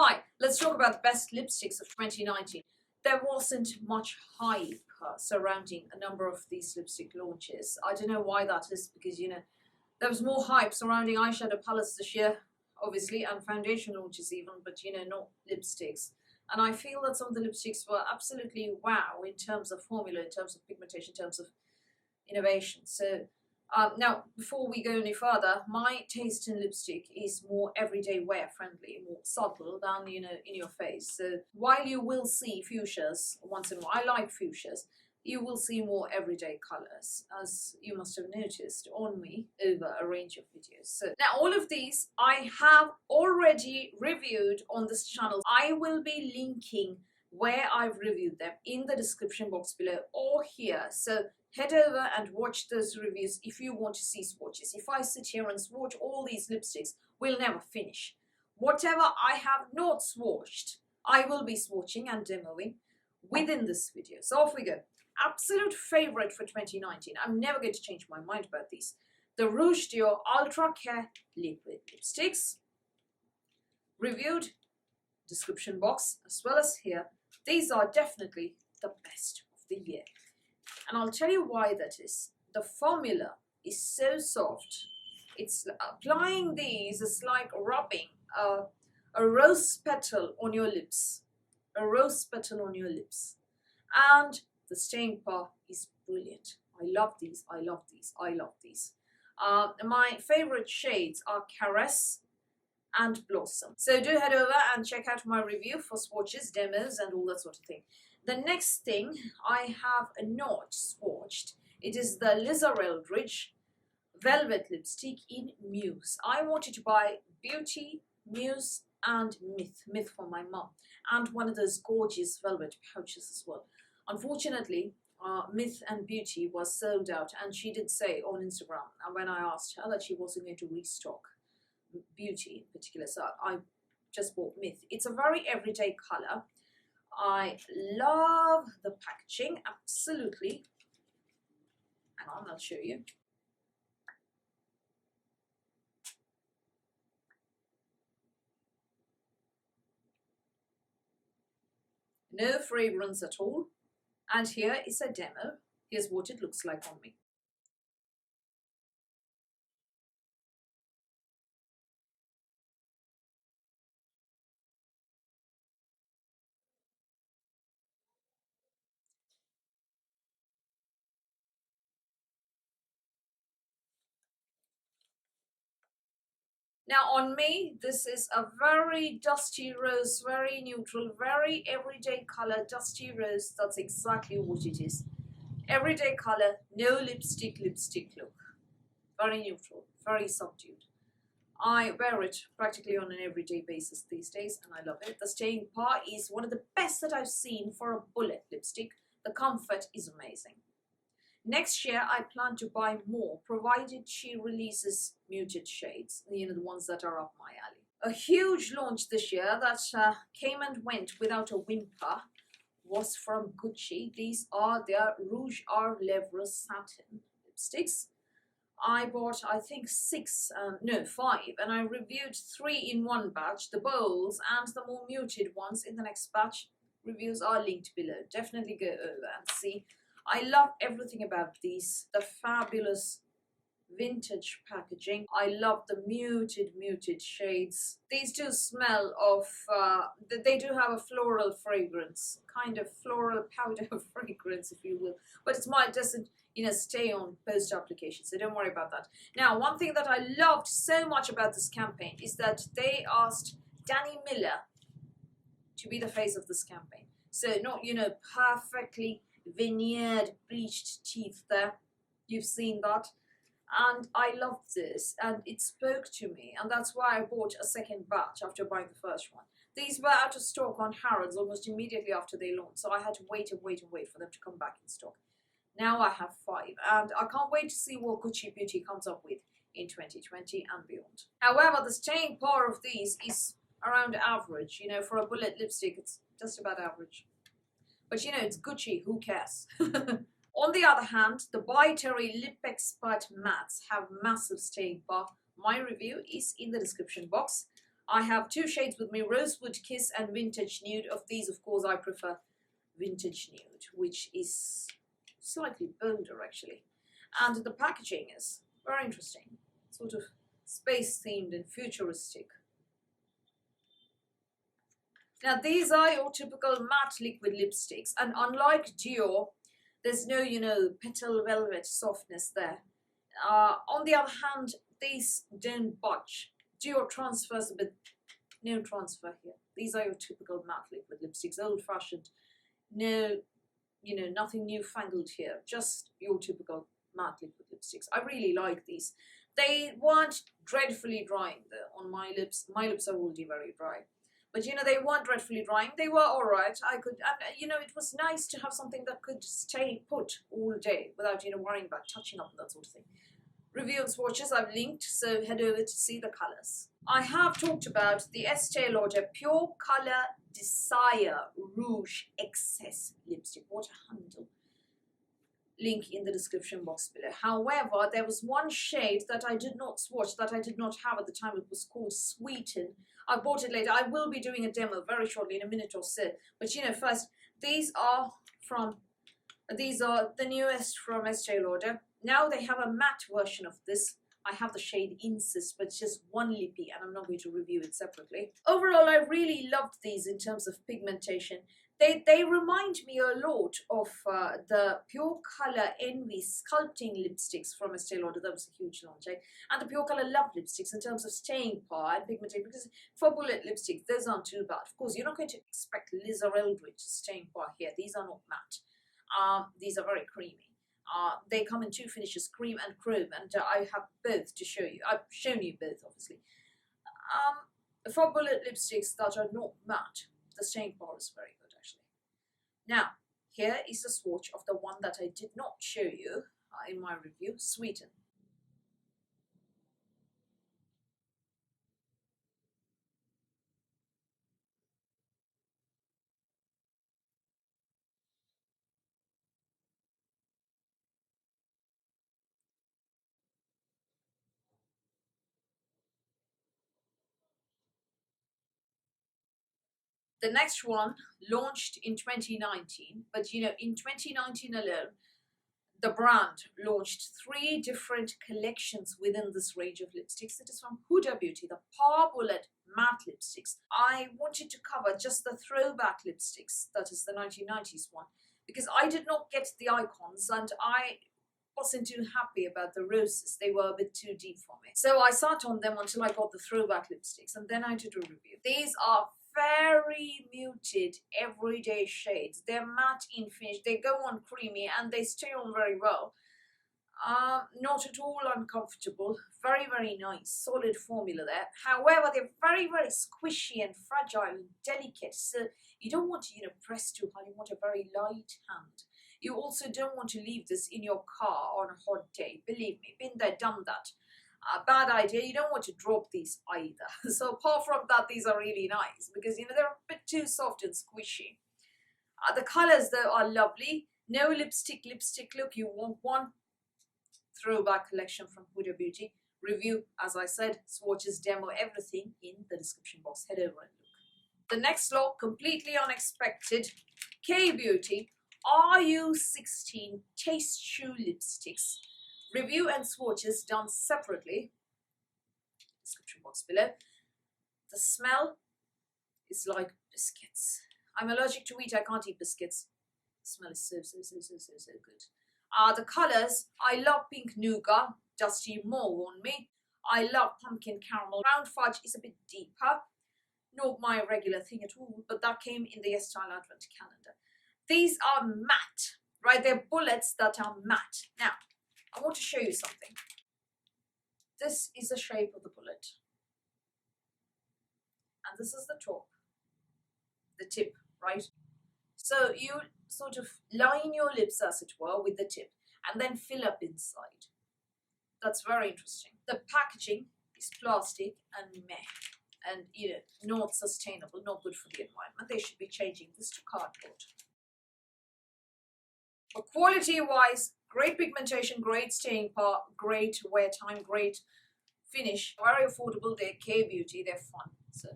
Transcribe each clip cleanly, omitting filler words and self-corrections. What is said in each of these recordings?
Hi, let's talk about the best lipsticks of 2019. There wasn't much hype surrounding a number of these lipstick launches. I don't know why that is, because there was more hype surrounding eyeshadow palettes this year, obviously, and foundation launches even, but not lipsticks. And I feel that some of the lipsticks were absolutely wow in terms of formula, in terms of pigmentation, in terms of innovation. So now, before we go any further, my taste in lipstick is more everyday wear friendly, more subtle than in your face. So while you will see fuchsias once in a while, I like fuchsias, you will see more everyday colors, as you must have noticed on me over a range of videos. So now all of these I have already reviewed on this channel. I will be linking where I've reviewed them in the description box below or here. So head over and watch those reviews if you want to see swatches. If I sit here and swatch all these lipsticks, we'll never finish. Whatever I have not swatched, I will be swatching and demoing within this video. So off we go. Absolute favorite for 2019. I'm never going to change my mind about these. The Rouge Dior Ultra Care Liquid Lipsticks. Reviewed, description box, as well as here. These are definitely the best of the year. And I'll tell you why that is. The formula is so soft. It's applying these is like rubbing a rose petal on your lips. A rose petal on your lips. And the staying power is brilliant. I love these, I love these, I love these. My favorite shades are Caress and Blossom. So do head over and check out my review for swatches, demos, and all that sort of thing. The next thing I have not swatched, it is the Liza Eldridge Velvet Lipstick in Muse. I wanted to buy Beauty, Muse, and Myth for my mum, and one of those gorgeous velvet pouches as well. Unfortunately, Myth and Beauty was sold out, and she did say on Instagram, and when I asked her, that she wasn't going to restock Beauty in particular, so I just bought Myth. It's a very everyday color. I love the packaging, absolutely. Hang on, I'll show you. No fragrance at all. And here is a demo. Here's what it looks like on me. Now on me, this is a very dusty rose, very neutral, very everyday color, dusty rose. That's exactly what it is. Everyday color, no lipstick look. Very neutral, very subdued. I wear it practically on an everyday basis these days, and I love it. The staying power is one of the best that I've seen for a bullet lipstick. The comfort is amazing. Next year, I plan to buy more, provided she releases muted shades, the ones that are up my alley. A huge launch this year that came and went without a whimper was from Gucci. These are their Rouge à Lèvres Satin lipsticks. I bought, I think, 5, and I reviewed 3 in one batch, the bowls and the more muted ones in the next batch. Reviews are linked below. Definitely go over and see. I love everything about these. The fabulous vintage packaging. I love the muted shades. These do smell of, they do have a floral fragrance, kind of floral powder fragrance, if you will. But it doesn't, stay on post application, so don't worry about that. Now, one thing that I loved so much about this campaign is that they asked Danny Miller to be the face of this campaign. So not, perfectly veneered, bleached teeth there. You've seen that. And I loved this, and it spoke to me, and that's why I bought a second batch after buying the first one. These were out of stock on Harrods almost immediately after they launched, so I had to wait and wait and wait for them to come back in stock. Now I have 5, and I can't wait to see what Gucci Beauty comes up with in 2020 and beyond. However, the staying power of these is around average. For a bullet lipstick, it's just about average. But it's Gucci, who cares? On the other hand, the By Terry Lip Expert Mattes have massive staying power. My review is in the description box. I have two shades with me, Rosewood Kiss and Vintage Nude. Of these, of course, I prefer Vintage Nude, which is slightly bolder actually. And the packaging is very interesting, sort of space themed and futuristic. Now these are your typical matte liquid lipsticks, and unlike Dior, there's no, petal velvet softness there. On the other hand, these don't budge. Dior transfers a bit, no transfer here. These are your typical matte liquid lipsticks, old fashioned, no, nothing newfangled here, just your typical matte liquid lipsticks. I really like these. They weren't dreadfully drying though on my lips. My lips are already very dry. But they weren't dreadfully drying. They were alright. I could, and it was nice to have something that could stay put all day without, worrying about touching up and that sort of thing. Review and swatches I've linked, so head over to see the colours. I have talked about the Estee Lauder Pure Color Desire Rouge Excess Lipstick. What a handle. Link in the description box below. However, there was one shade that I did not swatch, that I did not have at the time. It was called Sweeten. I bought it later. I will be doing a demo very shortly, in a minute or so. But first, these are the newest from Estee Lauder. Now they have a matte version of this. I have the shade Insist, but it's just one lippy, and I'm not going to review it separately. Overall, I really loved these in terms of pigmentation. They remind me a lot of the Pure Color Envy Sculpting lipsticks from Estee Lauder. That was a huge launch, and the Pure Color Love lipsticks in terms of staying power and pigmentation, because for bullet lipsticks, those aren't too bad. Of course, you're not going to expect Liz or Eldridge staying power here. These are not matte. These are very creamy. They come in two finishes, cream and chrome, and I have both to show you. I've shown you both, obviously. For bullet lipsticks that are not matte, the staying power is very good, actually. Now, here is a swatch of the one that I did not show you in my review, Sweeten. The next one launched in 2019, but in 2019 alone, the brand launched 3 different collections within this range of lipsticks. It is from Huda Beauty, the Power Bullet matte lipsticks. I wanted to cover just the throwback lipsticks, that is the 1990s one, because I did not get the icons and I wasn't too happy about the roses. They were a bit too deep for me. So I sat on them until I got the throwback lipsticks, and then I did a review. These are very muted everyday shades. They're matte in finish, they go on creamy, and they stay on very well. Not at all uncomfortable, very, very nice, solid formula there. However, they're very, very squishy and fragile and delicate, so you don't want to, press too hard. You want a very light hand. You also don't want to leave this in your car on a hot day. Believe me, been there, done that. Bad idea. You don't want to drop these either. So apart from that, these are really nice because they're a bit too soft and squishy. The colors though are lovely. No lipstick look. You want one. Throwback collection from Huda Beauty. Review, as I said, swatches, demo, everything in the description box. Head over and look. The next lot, completely unexpected, K-Beauty RU16 Taste Shoe Lipsticks. Review and swatches done separately. Description box below. The smell is like biscuits. I'm allergic to wheat. I can't eat biscuits. The smell is so good. The colors, I love pink nougat, dusty mauve on me. I love pumpkin caramel. Round fudge is a bit deeper. Not my regular thing at all, but that came in the YesStyle Advent calendar. These are matte, right? They're bullets that are matte. Now, I want to show you something. This is the shape of the bullet. And this is the top, the tip, right? So you sort of line your lips, as it were, with the tip and then fill up inside. That's very interesting. The packaging is plastic and meh. And not sustainable, not good for the environment. They should be changing this to cardboard. But quality-wise, great pigmentation, great staying power, great wear time, great finish. Very affordable. They're K-Beauty. They're fun. So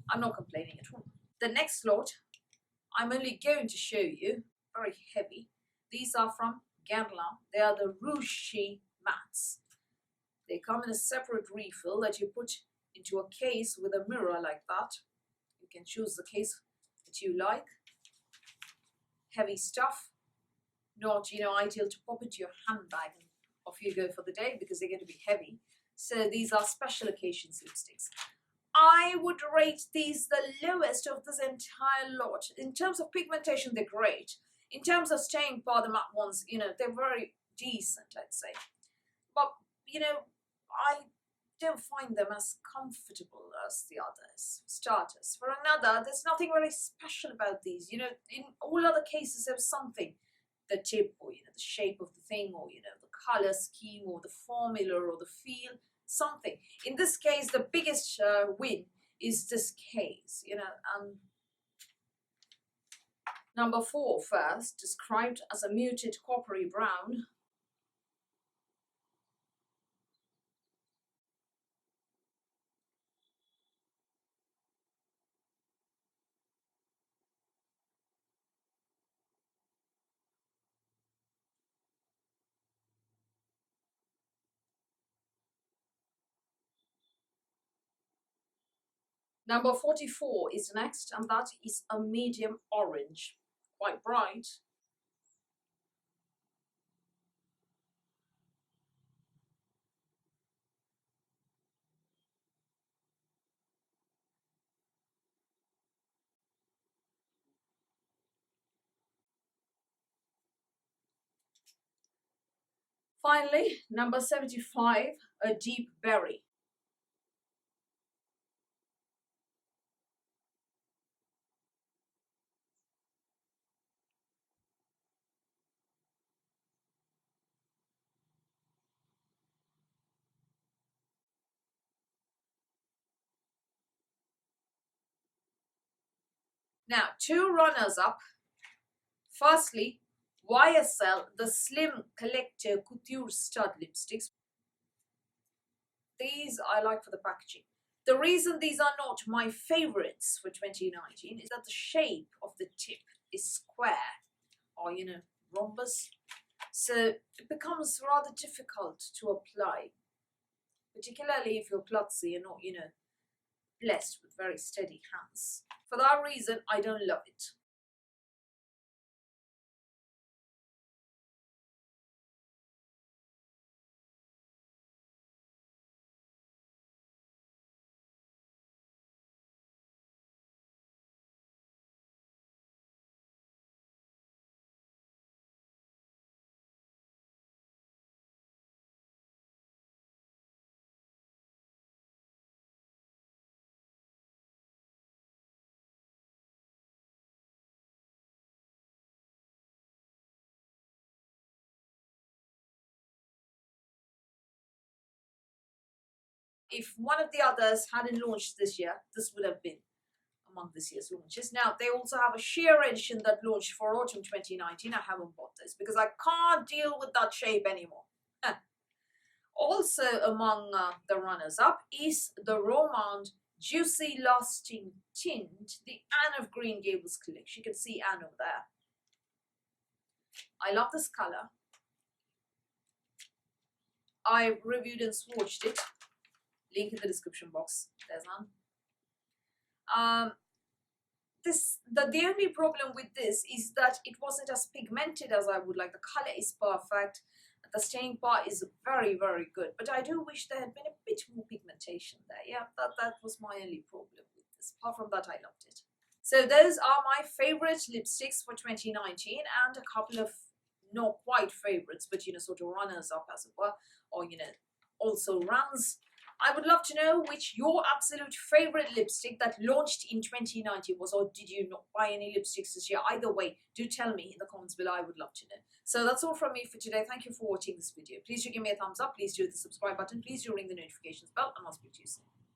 I'm not complaining at all. The next lot, I'm only going to show you, very heavy. These are from Guerlain. They are the Ruchy mattes. They come in a separate refill that you put into a case with a mirror like that. You can choose the case that you like. Heavy stuff, not ideal to pop into your handbag and off you go for the day because they're going to be heavy. So these are special occasions lipsticks. I would rate these the lowest of this entire lot. In terms of pigmentation, they're great. In terms of staying power, the matte ones, they're very decent, I'd say. But, I don't find them as comfortable as the others. Starters. For another, there's nothing very special about these. In all other cases, there's something. The tip, or the shape of the thing, or the color scheme, or the formula, or the feel, something. In this case, the biggest win is this case. Number 4 first, described as a muted coppery brown. Number 44 is next, and that is a medium orange, quite bright. Finally, number 75, a deep berry. Now, 2 runners up. Firstly, YSL, the Slim Collector Couture Stud Lipsticks. These I like for the packaging. The reason these are not my favorites for 2019 is that the shape of the tip is square or, rhombus. So it becomes rather difficult to apply, particularly if you're klutzy and not, blessed with very steady hands. For that reason, I don't love it. If one of the others hadn't launched this year, this would have been among this year's launches. Now, they also have a sheer edition that launched for autumn 2019. I haven't bought this because I can't deal with that shape anymore. Also among the runners-up is the Romand Juicy Lasting Tint, the Anne of Green Gables collection. You can see Anne over there. I love this color. I reviewed and swatched it. Link in the description box. There's none. The only problem with this is that it wasn't as pigmented as I would like. The color is perfect. The staying power is very, very good. But I do wish there had been a bit more pigmentation there. Yeah, that was my only problem with this. Apart from that, I loved it. So those are my favorite lipsticks for 2019 and a couple of not quite favorites, but sort of runners up as it were, or also runs. I would love to know which your absolute favorite lipstick that launched in 2019 was, or did you not buy any lipsticks this year? Either way, do tell me in the comments below. I would love to know. So that's all from me for today. Thank you for watching this video. Please do give me a thumbs up. Please do hit the subscribe button. Please do ring the notifications bell, and I'll speak to you soon.